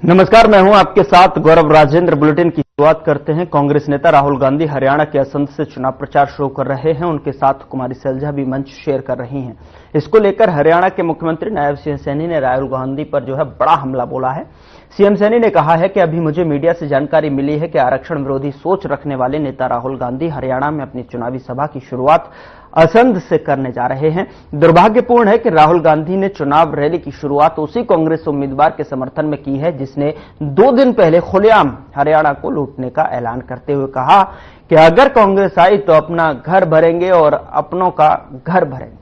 नमस्कार, मैं हूं आपके साथ गौरव राजेंद्र। बुलेटिन की शुरुआत करते हैं। कांग्रेस नेता राहुल गांधी हरियाणा के असंध से चुनाव प्रचार शुरू कर रहे हैं। उनके साथ कुमारी सैलजा भी मंच शेयर कर रही हैं। इसको लेकर हरियाणा के मुख्यमंत्री नायब सिंह सैनी ने राहुल गांधी पर बड़ा हमला बोला है। सीएम सैनी ने कहा है कि अभी मुझे मीडिया से जानकारी मिली है कि आरक्षण विरोधी सोच रखने वाले नेता राहुल गांधी हरियाणा में अपनी चुनावी सभा की शुरुआत असंध से करने जा रहे हैं। दुर्भाग्यपूर्ण है कि राहुल गांधी ने चुनाव रैली की शुरुआत उसी कांग्रेस उम्मीदवार के समर्थन में की है जिसने 2 दिन पहले खुलेआम हरियाणा को लूटने का ऐलान करते हुए कहा कि अगर कांग्रेस आई तो अपना घर भरेंगे और अपनों का घर भरेंगे।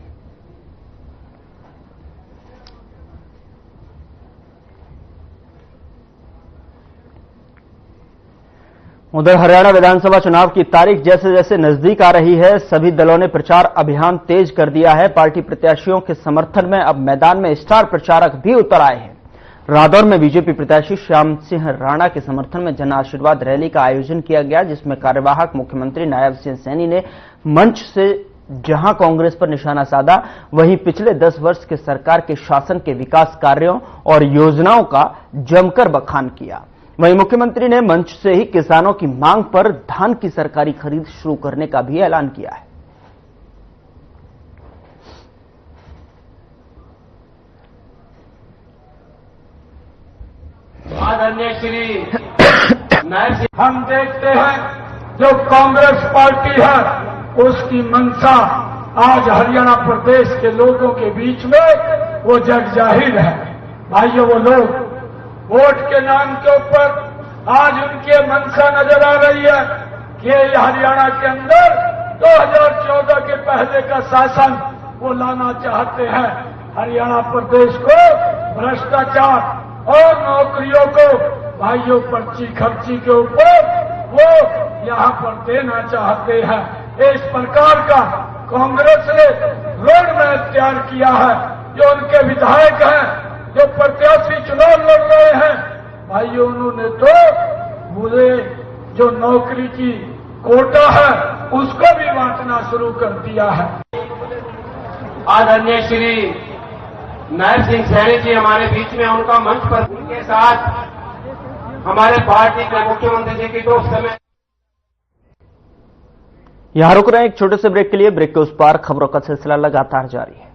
उधर हरियाणा विधानसभा चुनाव की तारीख जैसे जैसे नजदीक आ रही है, सभी दलों ने प्रचार अभियान तेज कर दिया है। पार्टी प्रत्याशियों के समर्थन में अब मैदान में स्टार प्रचारक भी उतर आए हैं। रादौर में बीजेपी प्रत्याशी श्याम सिंह राणा के समर्थन में जन आशीर्वाद रैली का आयोजन किया गया, जिसमें कार्यवाहक मुख्यमंत्री नायब सिंह सैनी ने मंच से जहां कांग्रेस पर निशाना साधा, वहीं पिछले 10 वर्ष के सरकार के शासन के विकास कार्यों और योजनाओं का जमकर बखान किया। वहीं मुख्यमंत्री ने मंच से ही किसानों की मांग पर धान की सरकारी खरीद शुरू करने का भी ऐलान किया है। आदरणीय श्री नायब, हम देखते हैं जो कांग्रेस पार्टी है उसकी मंशा आज हरियाणा प्रदेश के लोगों के बीच में वो जग जाहिर है। भाइयों, वो लोग वोट के नाम के ऊपर आज उनके मंशा नजर आ रही है कि हरियाणा के अंदर 2014 के पहले का शासन वो लाना चाहते हैं। हरियाणा प्रदेश को भ्रष्टाचार और नौकरियों को भाइयों पर्ची खर्ची के ऊपर वो यहाँ पर देना चाहते हैं। इस प्रकार का कांग्रेस ने रोड मैप तैयार किया है। जो उनके विधायक हैं, जो प्रत्याशी चुनाव लड़ रहे हैं, भाइयों उन्होंने तो मुझे जो नौकरी की कोटा है उसको भी बांटना शुरू कर दिया है। आदरणीय श्री नायब सिंह सैनी जी हमारे बीच में, उनका मंच पर उनके साथ हमारे पार्टी के मुख्यमंत्री जी की दोस्त समय। यहां रुक रहे हैं एक छोटे से ब्रेक के लिए। ब्रेक के उस पार खबरों का सिलसिला लगातार जारी है।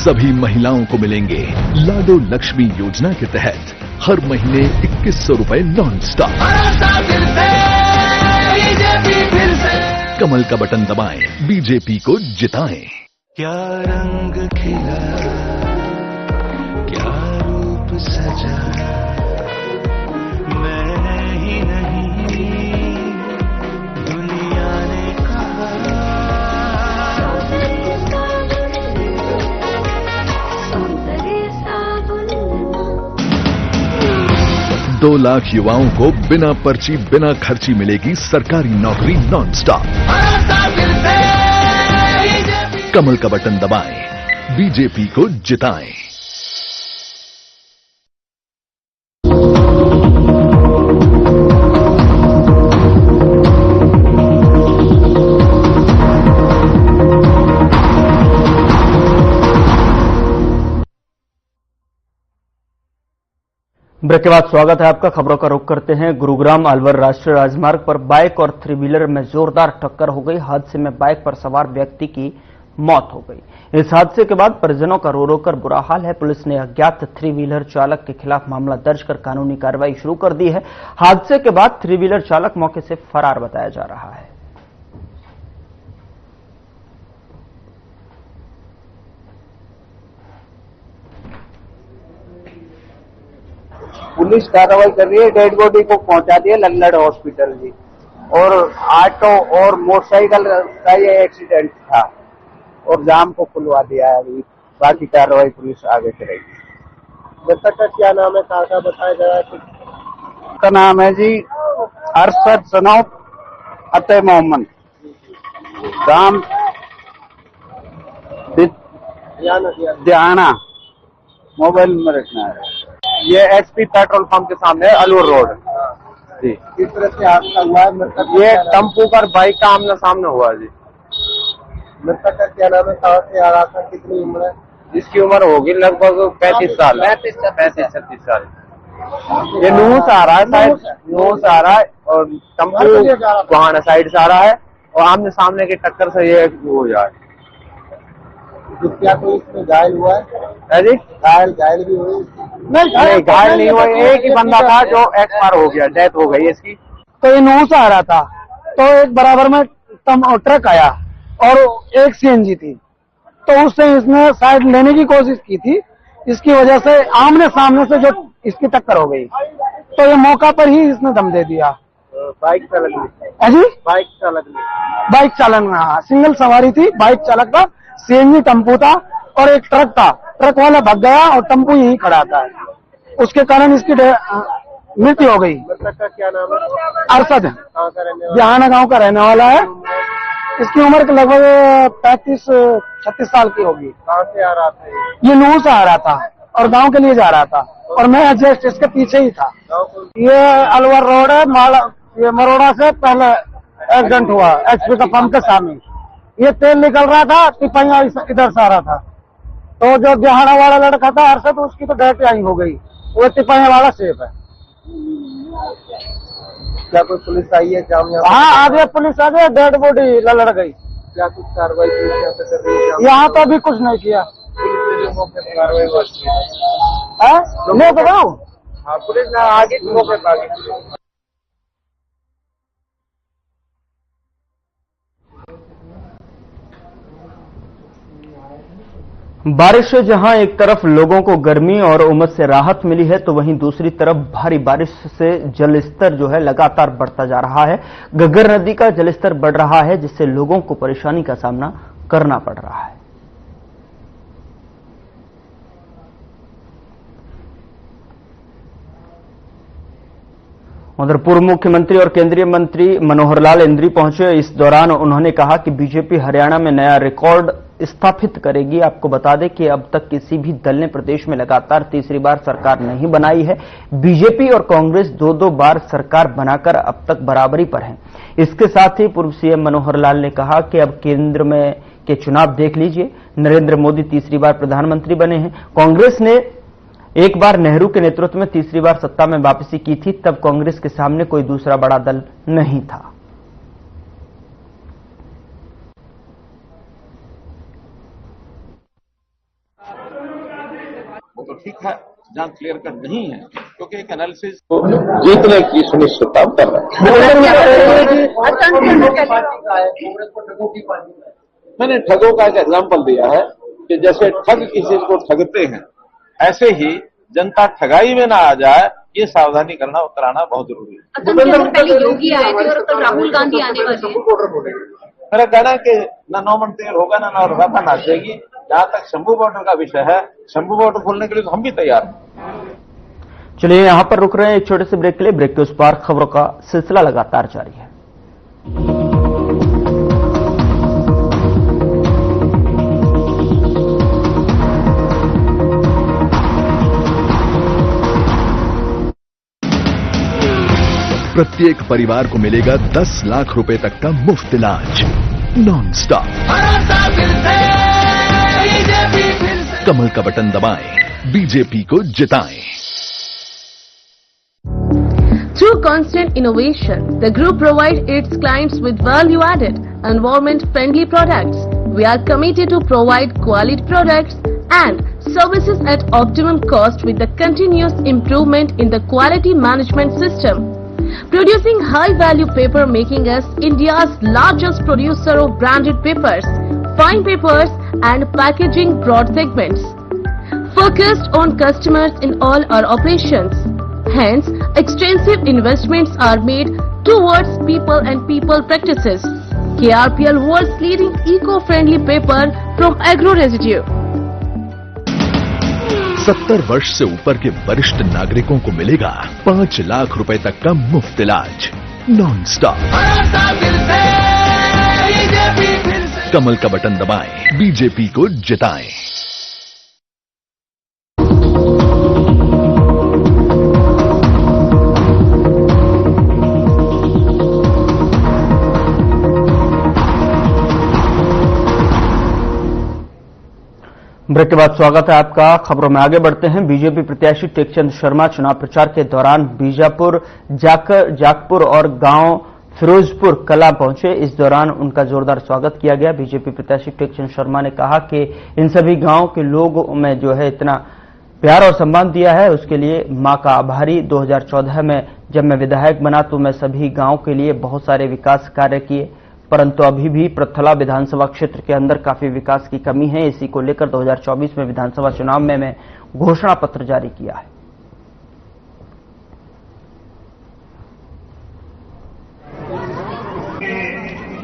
सभी महिलाओं को मिलेंगे लाडो लक्ष्मी योजना के तहत हर महीने 2100 रुपए नॉन स्टॉप। कमल का बटन दबाएं, बीजेपी को जिताएं। क्या रंग खिला, क्या रूप सजा, मैंने ही नहीं दुनिया ने कहा। 2 लाख युवाओं को बिना पर्ची बिना खर्ची मिलेगी सरकारी नौकरी नॉन स्टॉप। कमल का बटन दबाएं, बीजेपी को जिताएं। ब्रेक के बाद स्वागत है आपका। खबरों का रुख करते हैं। गुरुग्राम अलवर राष्ट्रीय राजमार्ग पर बाइक और 3 व्हीलर में जोरदार टक्कर हो गई। हादसे में बाइक पर सवार व्यक्ति की मौत हो गई। इस हादसे के बाद परिजनों का रो रो कर बुरा हाल है। पुलिस ने अज्ञात 3 व्हीलर चालक के खिलाफ मामला दर्ज कर कानूनी कार्रवाई शुरू कर दी है। हादसे के बाद 3 व्हीलर चालक मौके से फरार बताया जा रहा है। पुलिस कार्रवाई कर रही है। डेड बॉडी को पहुंचा दिया लल्लड़ हॉस्पिटल जी। और ऑटो और मोटरसाइकिल का ये एक्सीडेंट था और जाम को खुलवा दिया है। अभी बाकी कार्रवाई पुलिस आगे करेगी। मृतक का क्या नाम है, कहाँ का बताया जा रहा है? का नाम है जी अरशद सनौत अतः मोहम्मद। गांव दियाना मोबाइल में रखना है। ये एचपी पेट्रोल पंप के सामने है, अलवर रोड जी। किस तरह से हादसा हुआ है? ये टेम्पो पर बाइक का आमना सामना हुआ जी। मृतक का क्या नाम है? कहाँ से आ रहा था? कितनी उम्र है? जिसकी उम्र होगी लगभग 35 साल, 35-36 साल। ये नूह से आ रहा है, शायद नूह से आ रहा है और टेम्पो वहां साइड से आ रहा है और आमने सामने की टक्कर से ये हो जाए। क्या कोई इसमें घायल हुआ है? जी घायल भी हुई? नहीं घायल नहीं हुआ, एक ही बंदा था जो एक्सपायर हो गया, डेथ हो गई इसकी। तो ये नूह से आ रहा था तो एक बराबर में ट्रक आया और एक सीएनजी थी, तो उससे इसने साइड लेने की कोशिश की थी, इसकी वजह से आमने सामने से जो इसकी टक्कर हो गई, तो ये मौका पर ही इसने दम दे दिया। बाइक चालक जी बाइक चालक में, हाँ सिंगल सवारी थी, बाइक चालक था, सीएनजी टेम्पो था और एक ट्रक था। ट्रक वाला भाग गया और टेम्पो यहीं खड़ा था, उसके कारण इसकी मृत्यु हो गई। मृतक का क्या नाम है? अरशद, जहाना गांव का रहने वाला है। इसकी उम्र लगभग 35-36 साल की होगी। कहाँ से आ रहा था? ये नूह से आ रहा था और गांव के लिए जा रहा था और मैं जस्ट इसके पीछे ही था। ये अलवर रोड है, ये मरोड़ा से पहले एक्सीडेंट हुआ एचपी का पंप के सामने। ये तेल निकल रहा था, टिप्पणियां इधर से आ रहा था, तो जो दिहाड़ा वाला लड़का था अरशद, उसकी तो डेथ यहीं हो गई। वो टिप्पणियां वाला सेफ है। क्या कोई पुलिस आई है? हाँ आगे पुलिस आ गई, डेड बॉडी लड़ गई। क्या कुछ कार्रवाई यहाँ तो अभी कुछ नहीं किया। कार्रवाई नहीं बताओ, हाँ पुलिस ने आगे मौके पर आ गई। बारिश से जहां एक तरफ लोगों को गर्मी और उमस से राहत मिली है, तो वहीं दूसरी तरफ भारी बारिश से जलस्तर जो है लगातार बढ़ता जा रहा है। घग्गर नदी का जलस्तर बढ़ रहा है, जिससे लोगों को परेशानी का सामना करना पड़ रहा है। उधर पूर्व मुख्यमंत्री और केंद्रीय मंत्री मनोहर लाल इंद्री पहुंचे। इस दौरान उन्होंने कहा कि बीजेपी हरियाणा में नया रिकॉर्ड स्थापित करेगी। आपको बता दें कि अब तक किसी भी दल ने प्रदेश में लगातार तीसरी बार सरकार नहीं बनाई है। बीजेपी और कांग्रेस दो बार सरकार बनाकर अब तक बराबरी पर हैं। इसके साथ ही पूर्व सीएम मनोहर लाल ने कहा कि अब केंद्र में के चुनाव देख लीजिए, नरेंद्र मोदी तीसरी बार प्रधानमंत्री बने हैं। कांग्रेस ने एक बार नेहरू के नेतृत्व में तीसरी बार सत्ता में वापसी की थी, तब कांग्रेस के सामने कोई दूसरा बड़ा दल नहीं था। वो तो ठीक है, जहां क्लियर कट नहीं है, क्योंकि एक एनालिसिस जीतने की सुनिश्चितता कर रहे हैं। मैंने ठगों का एक एग्जाम्पल दिया है कि जैसे ठग किसी को ठगते हैं, ऐसे ही जनता ठगाई में ना आ जाए, ये सावधानी कराना बहुत जरूरी है। पहले योगी आए थे और कल राहुल गांधी आने वाले हैं। मेरा कहना है कि ना 9 मंथ तैयार होगा ना रफा नाचेगी। जहां तक शंभू बॉर्डर का विषय है, शंभू बॉर्डर खोलने के लिए तो हम भी तैयार हैं। चलिए यहां पर रुक रहे हैं एक छोटे से ब्रेक के लिए। ब्रेक के उस पार खबरों का सिलसिला लगातार जारी है। प्रत्येक परिवार को मिलेगा 10 लाख रुपए तक का मुफ्त इलाज नॉन स्टॉप। कमल का बटन दबाएं, बीजेपी को जिताएं। Through constant innovation, the group provides its clients with value-added, environment-friendly products. We are committed to provide quality products and services at optimum cost with the continuous improvement in the quality management system. Producing high-value paper, making us India's largest producer of branded papers, fine papers and packaging broad segments. Focused on customers in all our operations. Hence, extensive investments are made towards people and people practices. KRPL world's leading eco-friendly paper from agro residue. 70 वर्ष से ऊपर के वरिष्ठ नागरिकों को मिलेगा 5 लाख रुपए तक का मुफ्त इलाज नॉन स्टॉप। कमल का बटन दबाएं, बीजेपी को जिताएं। ब्रेक के बाद स्वागत है आपका। खबरों में आगे बढ़ते हैं। बीजेपी प्रत्याशी टेकचंद शर्मा चुनाव प्रचार के दौरान बीजापुर, जाकपुर और गांव फिरोजपुर कला पहुंचे। इस दौरान उनका जोरदार स्वागत किया गया। बीजेपी प्रत्याशी टेकचंद शर्मा ने कहा कि इन सभी गांव के लोगों में जो है इतना प्यार और सम्मान दिया है, उसके लिए मां का आभारी। 2014 में जब मैं विधायक बना तो मैं सभी गांव के लिए बहुत सारे विकास कार्य किए, परंतु अभी भी पृथला विधानसभा क्षेत्र के अंदर काफी विकास की कमी है। इसी को लेकर 2024 में विधानसभा चुनाव में मैं घोषणा पत्र जारी किया है।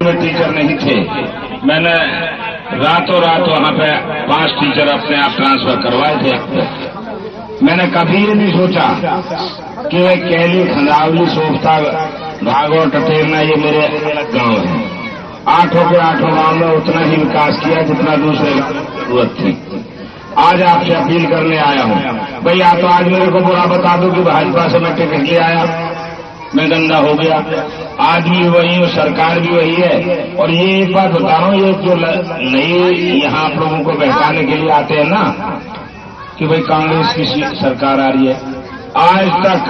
टीचर नहीं थे, मैंने रातों रात वहां पे 5 टीचर अपने आप ट्रांसफर करवाए थे। मैंने कभी ये नहीं सोचा कि वे कैली, खंडावली, सोफता, भागौर, टटेरना ये मेरे अलग गांव हैं। 8 के 8 गांव में उतना ही विकास किया जितना दूसरे जरूरत थी। आज आपसे अपील करने आया हूं भाई, या तो आज मेरे को बुरा बता दो कि भाजपा से मैं टिकट ले आया, मैं गंदा हो गया। आदमी वही और सरकार भी वही है। और ये एक बात बता रहा हूं, ये जो नई यहाँ आप लोगों को बहकाने के लिए आते हैं ना कि भाई कांग्रेस की सरकार आ रही है, आज तक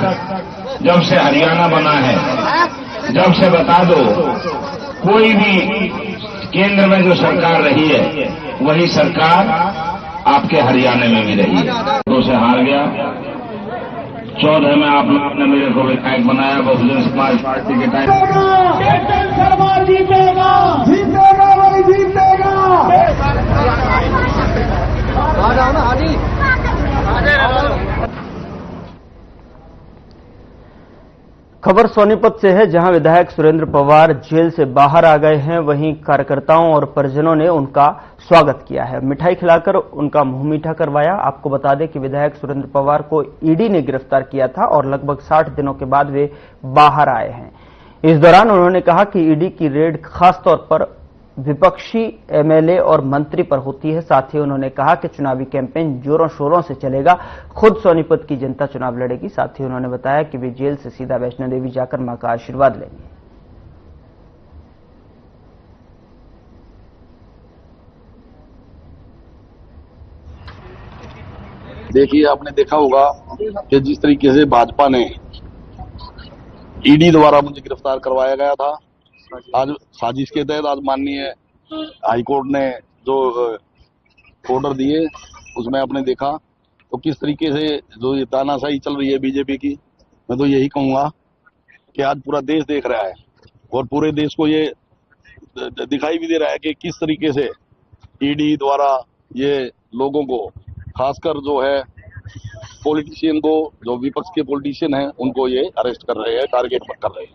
जब से हरियाणा बना है, जब से बता दो कोई भी केंद्र में जो सरकार रही है वही सरकार आपके हरियाणा में भी रही है। तो से हार गया। 14 में आप लोगों ने मेरे को विधायक बनाया बहुजन समाज पार्टी के टाइम। शर्मा जीतेगा, जीतेगा भाई, जीतेगा। खबर सोनीपत से है, जहां विधायक सुरेंद्र पवार जेल से बाहर आ गए हैं। वहीं कार्यकर्ताओं और परिजनों ने उनका स्वागत किया है, मिठाई खिलाकर उनका मुंह मीठा करवाया। आपको बता दें कि विधायक सुरेंद्र पवार को ईडी ने गिरफ्तार किया था और लगभग 60 दिनों के बाद वे बाहर आए हैं। इस दौरान उन्होंने कहा कि ईडी की रेड खासतौर पर विपक्षी एमएलए और मंत्री पर होती है। साथ ही उन्होंने कहा कि चुनावी कैंपेन जोरों शोरों से चलेगा, खुद सोनीपत की जनता चुनाव लड़ेगी। साथ ही उन्होंने बताया कि वे जेल से सीधा वैष्णो देवी जाकर मां का आशीर्वाद लेंगे। देखिए, आपने देखा होगा कि जिस तरीके से भाजपा ने ईडी द्वारा मुझे गिरफ्तार करवाया गया था, आज साजिश के तहत आज माननीय हाईकोर्ट ने जो ऑर्डर दिए उसमें आपने देखा तो किस तरीके से जो ये तानाशाही चल रही है बीजेपी की। मैं तो यही कहूंगा कि आज पूरा देश देख रहा है और पूरे देश को ये दिखाई भी दे रहा है कि किस तरीके से ईडी द्वारा ये लोगों को, खासकर जो है पॉलिटिशियन को, जो विपक्ष के पॉलिटिशियन हैं उनको ये अरेस्ट कर रहे हैं, टारगेट कर रहे हैं।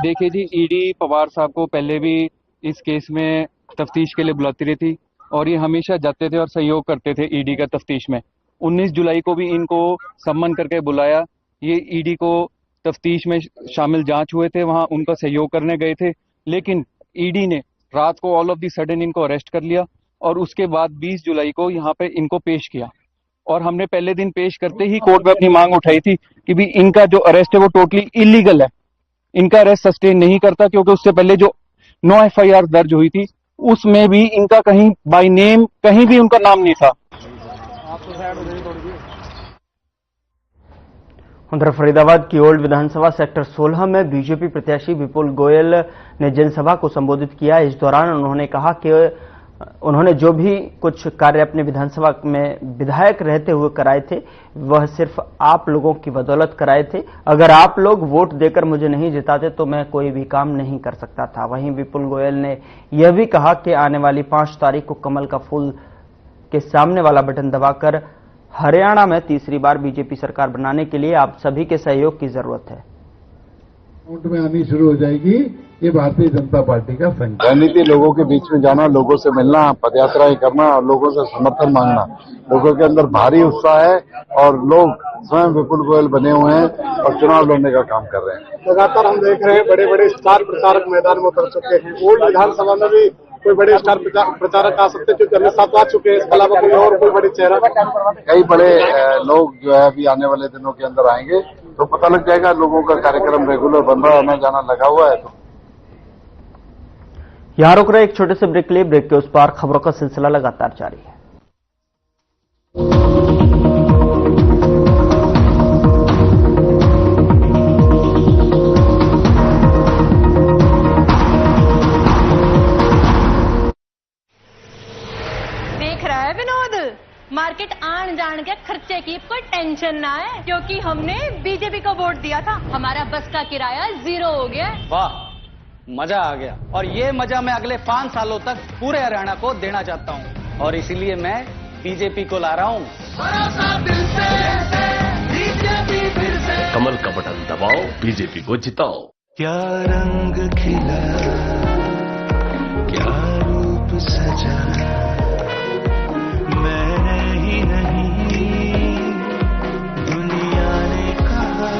देखिए जी, ईडी पवार साहब को पहले भी इस केस में तफ्तीश के लिए बुलाती रही थी और ये हमेशा जाते थे और सहयोग करते थे ईडी का तफ्तीश में। 19 जुलाई को भी इनको सम्मन करके बुलाया, ये ईडी को तफ्तीश में शामिल जांच हुए थे, वहां उनका सहयोग करने गए थे। लेकिन ईडी ने रात को ऑल ऑफ दी सडन इनको अरेस्ट कर लिया और उसके बाद 20 जुलाई को यहाँ पे इनको पेश किया। और हमने पहले दिन पेश करते ही कोर्ट में अपनी मांग उठाई थी कि भी इनका जो अरेस्ट है वो टोटली इलीगल है, इनका अरेस्ट सस्टेन नहीं करता, क्योंकि उससे पहले जो 9 एफआईआर दर्ज हुई थी उसमें भी इनका कहीं बाय नेम कहीं भी उनका नाम नहीं था। उधर फरीदाबाद की ओल्ड विधानसभा सेक्टर 16 में बीजेपी प्रत्याशी विपुल गोयल ने जनसभा को संबोधित किया। इस दौरान उन्होंने कहा कि उन्होंने जो भी कुछ कार्य अपने विधानसभा में विधायक रहते हुए कराए थे वह सिर्फ आप लोगों की बदौलत कराए थे। अगर आप लोग वोट देकर मुझे नहीं जिताते तो मैं कोई भी काम नहीं कर सकता था। वहीं विपुल गोयल ने यह भी कहा कि आने वाली 5 तारीख को कमल का फूल के सामने वाला बटन दबाकर हरियाणा में तीसरी बार बीजेपी सरकार बनाने के लिए आप सभी के सहयोग की जरूरत है। अकाउंट में आनी शुरू हो जाएगी। ये भारतीय जनता पार्टी का संकल्प। रणनीति लोगों के बीच में जाना, लोगों से मिलना, पदयात्राएं करना और लोगों से समर्थन मांगना। लोगों के अंदर भारी उत्साह है और लोग स्वयं विपुल गोयल बने हुए हैं और चुनाव लड़ने का काम कर रहे हैं। लगातार हम देख रहे हैं बड़े बड़े स्टार प्रचारक मैदान में उतर चुके हैं। ओल्ड विधानसभा में भी कोई बड़े स्टार प्रचारक आ सकते हैं, क्योंकि अमित शाह आ चुके हैं। इसके अलावा कोई और कोई बड़ी चेहरा? कई बड़े लोग जो है अभी आने वाले दिनों के अंदर आएंगे, तो पता लग जाएगा। लोगों का कार्यक्रम रेगुलर बन रहा है, आना जाना लगा हुआ है। तो यहां रुक रहे एक छोटे से ब्रेक के लिए। ब्रेक के उस पार खबरों का सिलसिला लगातार जारी है। देख रहा है विनोद, मार्केट आन जान के खर्चे की कोई टेंशन ना है, क्योंकि हमने बीजेपी को वोट दिया था। हमारा बस का किराया 0 हो गया। वाह, मजा आ गया। और ये मजा मैं अगले 5 सालों तक पूरे हरियाणा को देना चाहता हूँ, और इसीलिए मैं बीजेपी को ला रहा हूँ। कमल का बटन दबाओ, बीजेपी को जिताओ। क्या रंग खिला, क्या रूप सजा, मैंने ही नहीं दुनिया ने कहा।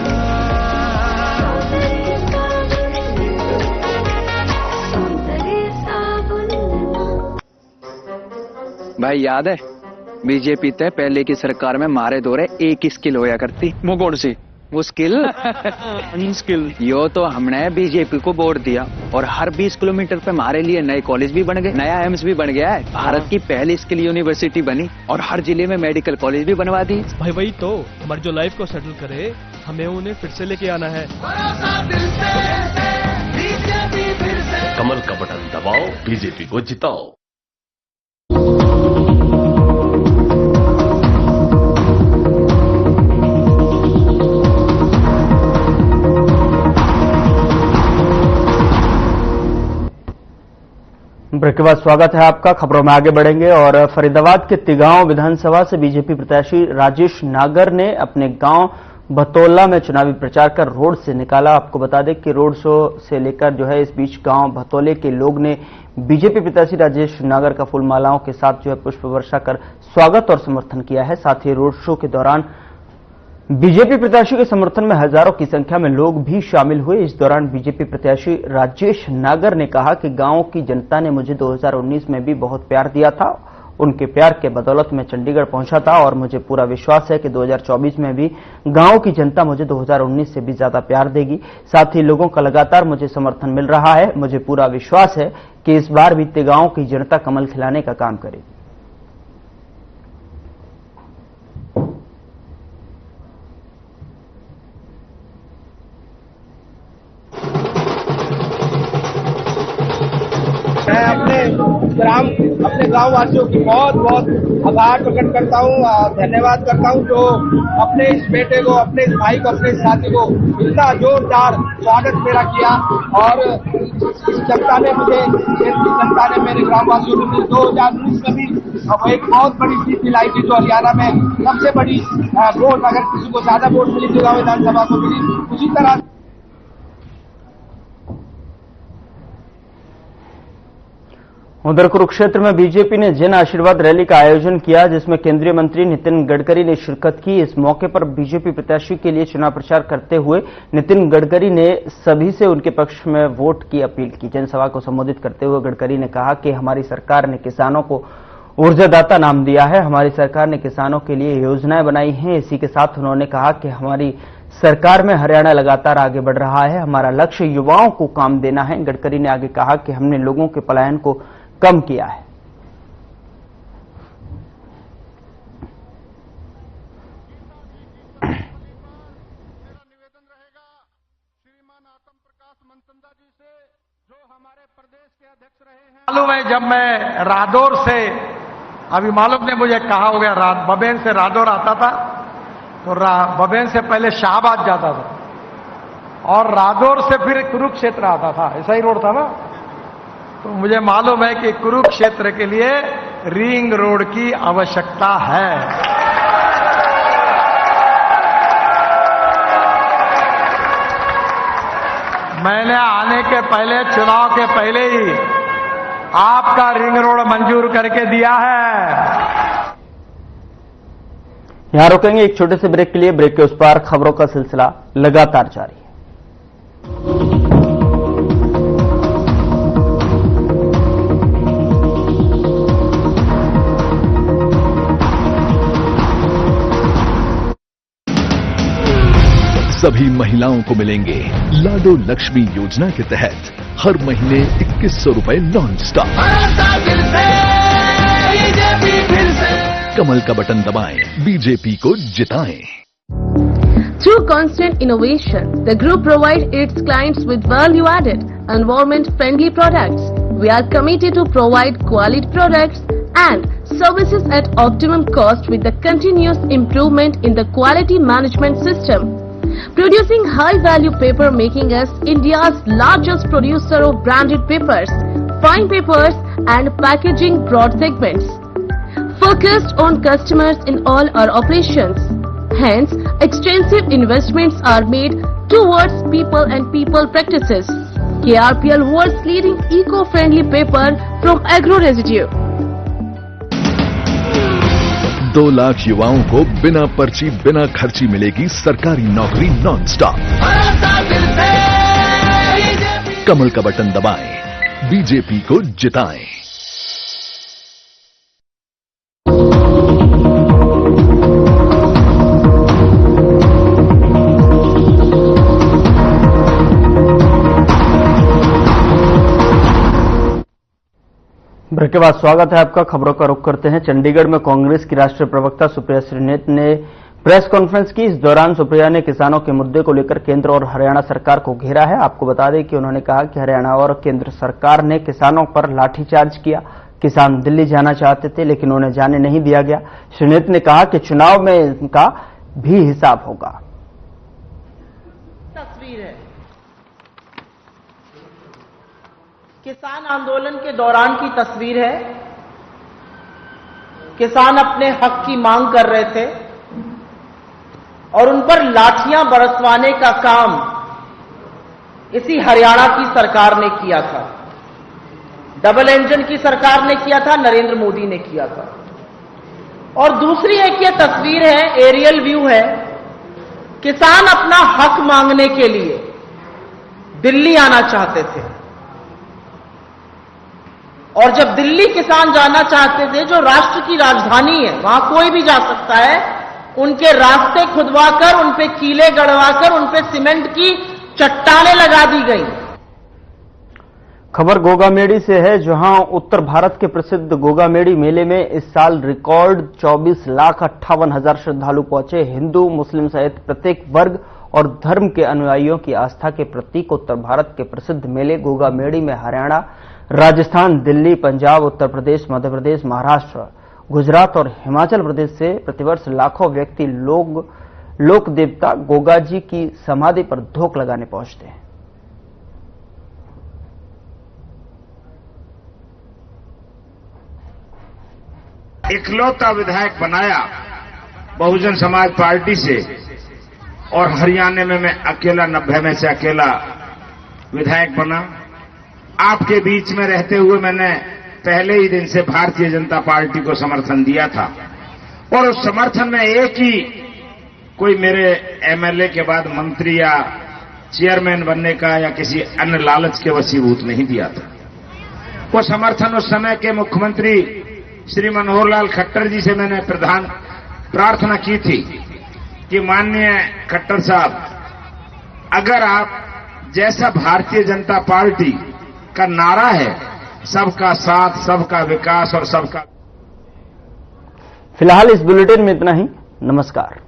भाई याद है बीजेपी तय पहले की सरकार में मारे दौरे एक ही स्किल होया करती। वो कौन सी? वो स्किल अनस्किल। यो तो हमने बीजेपी को वोट दिया और हर 20 किलोमीटर पे हमारे लिए नए कॉलेज भी बन गए, नया एम्स भी बन गया है, भारत की पहली स्किल यूनिवर्सिटी बनी और हर जिले में मेडिकल कॉलेज भी बनवा दी। भाई वही तो, हमारी जो लाइफ को सेटल करे हमें उन्हें फिर से लेके आना है। कमल का बटन दबाओ, बीजेपी को जिताओ। ब्रेक के बाद स्वागत है आपका। खबरों में आगे बढ़ेंगे और फरीदाबाद के तिगांव विधानसभा से बीजेपी प्रत्याशी राजेश नागर ने अपने गांव भतोला में चुनावी प्रचार कर रोड से निकाला। आपको बता दें कि रोड शो से लेकर जो है इस बीच गांव भतोले के लोग ने बीजेपी प्रत्याशी राजेश नागर का फूलमालाओं के साथ जो है पुष्प वर्षा कर स्वागत और समर्थन किया है। साथ ही रोड शो के दौरान बीजेपी प्रत्याशी के समर्थन में हजारों की संख्या में लोग भी शामिल हुए। इस दौरान बीजेपी प्रत्याशी राजेश नागर ने कहा कि गांव की जनता ने मुझे 2019 में भी बहुत प्यार दिया था। उनके प्यार के बदौलत मैं चंडीगढ़ पहुंचा था और मुझे पूरा विश्वास है कि 2024 में भी गांव की जनता मुझे 2019 से भी ज्यादा प्यार देगी। साथ ही लोगों का लगातार मुझे समर्थन मिल रहा है। मुझे पूरा विश्वास है कि इस बार भी तिगांव की जनता कमल खिलाने का काम करेगी। मैं अपने गांव वासियों की बहुत बहुत आभार प्रकट करता हूं, धन्यवाद करता हूं, जो अपने इस बेटे को, अपने इस भाई को, अपने इस साथी को इतना जोरदार स्वागत मेरा किया। और इस जनता ने मुझे, जनता ने मेरे ग्रामवासियों को 2019 में भी एक बहुत बड़ी सीट दिलाई थी, जो हरियाणा में सबसे बड़ी वोट, अगर किसी को ज्यादा वोट मिली थी गाँव विधानसभा को मिली। उसी तरह उधर कुरुक्षेत्र में बीजेपी ने जन आशीर्वाद रैली का आयोजन किया, जिसमें केंद्रीय मंत्री नितिन गडकरी ने शिरकत की। इस मौके पर बीजेपी प्रत्याशी के लिए चुनाव प्रचार करते हुए नितिन गडकरी ने सभी से उनके पक्ष में वोट की अपील की। जनसभा को संबोधित करते हुए गडकरी ने कहा कि हमारी सरकार ने किसानों को ऊर्जादाता नाम दिया है। हमारी सरकार ने किसानों के लिए योजनाएं बनाई हैं। इसी के साथ उन्होंने कहा कि हमारी सरकार में हरियाणा लगातार आगे बढ़ रहा है। हमारा लक्ष्य युवाओं को काम देना है। गडकरी ने आगे कहा कि हमने लोगों के पलायन को कम किया है। मालूम है, जब मैं रादौर से, अभी मालूम ने मुझे कहा हो गया, बबेन से रादौर आता था, तो बबेन से पहले शाहबाद जाता था और रादौर से फिर कुरुक्षेत्र आता था। ऐसा ही रोड था ना। तो मुझे मालूम है कि कुरुक्षेत्र के लिए रिंग रोड की आवश्यकता है। मैंने आने के पहले, चुनाव के पहले ही आपका रिंग रोड मंजूर करके दिया है। यहां रुकेंगे एक छोटे से ब्रेक के लिए। ब्रेक के उस पार खबरों का सिलसिला लगातार जारी है। सभी महिलाओं को मिलेंगे लाडो लक्ष्मी योजना के तहत हर महीने 2100 रुपए नॉन स्टॉप। कमल का बटन दबाएं, बीजेपी को जिताएं। Through constant innovation, the group provides its clients with value-added, environment-friendly products. We are committed to provide quality products and services at optimum cost with the continuous improvement in the quality management system. Producing high-value paper, making us India's largest producer of branded papers, fine papers and packaging broad segments. Focused on customers in all our operations. Hence, extensive investments are made towards people and people practices. KRPL world's leading eco-friendly paper from agro residue. 2 lakh युवाओं को बिना पर्ची बिना खर्ची मिलेगी सरकारी नौकरी non stop. कमल का बटन दबाएं, बीजेपी को जिताएं। ब्रेक के बाद स्वागत है आपका। खबरों का रुख करते हैं। चंडीगढ़ में कांग्रेस की राष्ट्रीय प्रवक्ता सुप्रिया श्रीनेत ने प्रेस कॉन्फ्रेंस की। इस दौरान सुप्रिया ने किसानों के मुद्दे को लेकर केंद्र और हरियाणा सरकार को घेरा है। आपको बता दें कि उन्होंने कहा कि हरियाणा और केंद्र सरकार ने किसानों पर लाठीचार्ज किया। किसान दिल्ली जाना चाहते थे लेकिन उन्हें जाने नहीं दिया गया। श्रीनेत ने कहा कि चुनाव में इनका भी हिसाब होगा। तस्वीर है किसान आंदोलन के दौरान की तस्वीर है। किसान अपने हक की मांग कर रहे थे और उन पर लाठियां बरसवाने का काम इसी हरियाणा की सरकार ने किया था। डबल इंजन की सरकार ने किया था, नरेंद्र मोदी ने किया था। और दूसरी एक ये तस्वीर है, एरियल व्यू है। किसान अपना हक मांगने के लिए दिल्ली आना चाहते थे और जब दिल्ली किसान जाना चाहते थे, जो राष्ट्र की राजधानी है, वहां कोई भी जा सकता है, उनके रास्ते खुदवाकर, उन पे कीले गड़वाकर, उन पे सीमेंट की चट्टानें लगा दी गई। खबर गोगामेड़ी से है, जहां उत्तर भारत के प्रसिद्ध गोगामेड़ी मेले में इस साल रिकॉर्ड 24,58,000 श्रद्धालु पहुंचे। हिंदू मुस्लिम सहित प्रत्येक वर्ग और धर्म के अनुयायियों की आस्था के प्रतीक उत्तर भारत के प्रसिद्ध मेले गोगामेड़ी में हरियाणा, राजस्थान, दिल्ली, पंजाब, उत्तर प्रदेश, मध्य प्रदेश, महाराष्ट्र, गुजरात और हिमाचल प्रदेश से प्रतिवर्ष लाखों व्यक्ति लोक देवता गोगा जी की समाधि पर धोख लगाने पहुंचते हैं। इकलौता विधायक बनाया बहुजन समाज पार्टी से और हरियाणा में मैं अकेला 90 में से अकेला विधायक बना। आपके बीच में रहते हुए मैंने पहले ही दिन से भारतीय जनता पार्टी को समर्थन दिया था और उस समर्थन में एक ही कोई मेरे एमएलए के बाद मंत्री या चेयरमैन बनने का या किसी अन्य लालच के वशीभूत नहीं दिया था। वो समर्थन उस समय के मुख्यमंत्री श्री मनोहर लाल खट्टर जी से मैंने प्रार्थना की थी कि माननीय खट्टर साहब, अगर आप जैसा भारतीय जनता पार्टी का नारा है, सबका साथ, सबका विकास और सबका। फिलहाल इस बुलेटिन में इतना ही। नमस्कार।